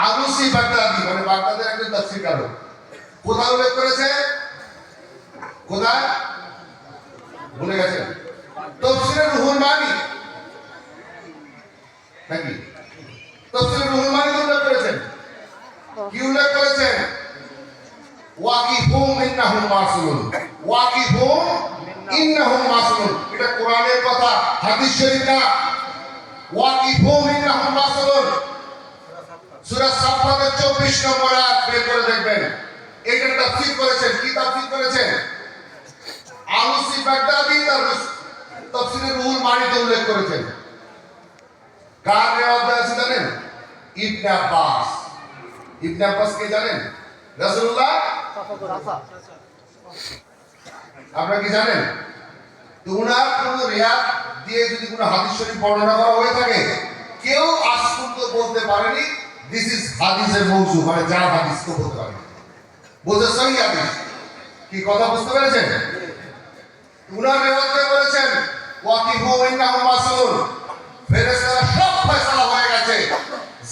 Alusi বাগদাদি মানে বাগদাদের একজন তাফসীরকার কোথায় উল্লেখ করেছে? কোথায় ভুলে গেছেন? তাফসীরে রুহুল মানি নাকি? তাফসীরে রুহুল মানি উল্লেখ করেছেন। কি উল্লেখ করেছেন? ওয়াকিফুম ইন্নাহুম মাসউলুন, ওয়াকিফুম ইন্নাহুম মাসউলুন। এটা কোরআনের কথা, হাদিস শরীফ না। ওয়াকিফুম ইন্নাহুম মাসউলুন, সূরা সাফফাতের 24 নম্বর আয়াত বের করে দেখবেন। এটা তাফসীর করেছেন। কি তাফসীর করেছেন? আলুসি বাগদাদি তার তাফসীরে রুহুল মানিতে উল্লেখ করেছেন। কার রিওয়ায়াত আছে জানেন? ইবনে আব্বাস। ইবনে আব্বাস কে জানেন? রাসূলুল্লাহ। আপনারা কি জানেন? তো উনার কোন রিয়াত দিয়ে যদি কোনো হাদিস শরীফ বর্ণনা করা হয়ে থাকে, কেউ আজ পর্যন্ত বলতে পারেনি দিস ইজ হাদিসের মওযু, মানে যা হাদিস তো বলতে পারে, বলতে সহিহ হাদিস। কি কথা বুঝতে পেরেছেন? উনার রিওয়ায়াতে বলেছেন ওয়াকিফু ইন্নাহুম মাসউলুন, ফেরেশতারা সব ফয়সালা হয়ে গেছে,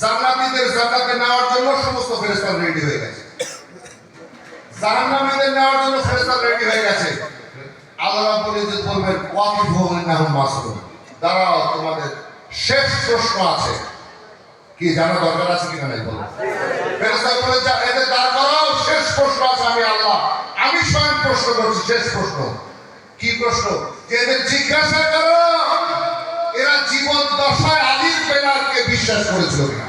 জান্নাতীদের জান্নাতে নেওয়ার জন্য সমস্ত ফেরেশতারা রেডি হয়ে গেছে, জাহান্নামীদের নেওয়ার জন্য ফেরেশতারা রেডি হয়ে গেছে। আল্লাহ রাব্বুল ইজ্জত বলবেন ওয়াকিফু ইন্নাহুম মাসউলুন, দাঁড়াও তোমাদের শেষ প্রশ্ন আছে। কি জানা দরকার আছে কিনা নাই বলো? ফেরেশতারা বলে যা এদের দাঁড় করাও, শেষ প্রশ্ন আছে। আমি আল্লাহ, আমি স্বয়ং প্রশ্ন করছি, শেষ প্রশ্ন। কি প্রশ্ন? যে এদের জিজ্ঞাসা করো এরা জীবন দশায় আলীর বেলাতকে বিশ্বাস করেছিল কিনা।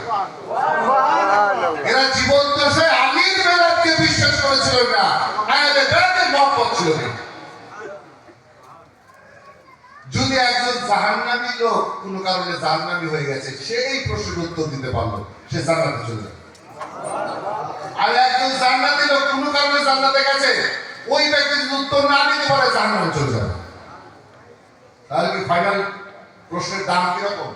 এরা জীবন দশায় আলীর বেলাতকে বিশ্বাস করেছিল কিনা, এদের বেলাতের মহব্বত ছিল কিনা। যদি একজন জাহান্নামী লোক কোনো কারণে জাহান্নামী হয়ে গেছে, সে এই প্রশ্নের উত্তর দিতে পারলো, সে জান্নাতে চলে যাবে। আর একজন জান্নাতি লোক কোনো কারণে জান্নাতে গেছে, ওই ব্যক্তি যদি উত্তর না দিতে পারে জাহান্নামে চলে যাবে। তাহলে কি ফাইনাল প্রশ্নের দাম কিরকম?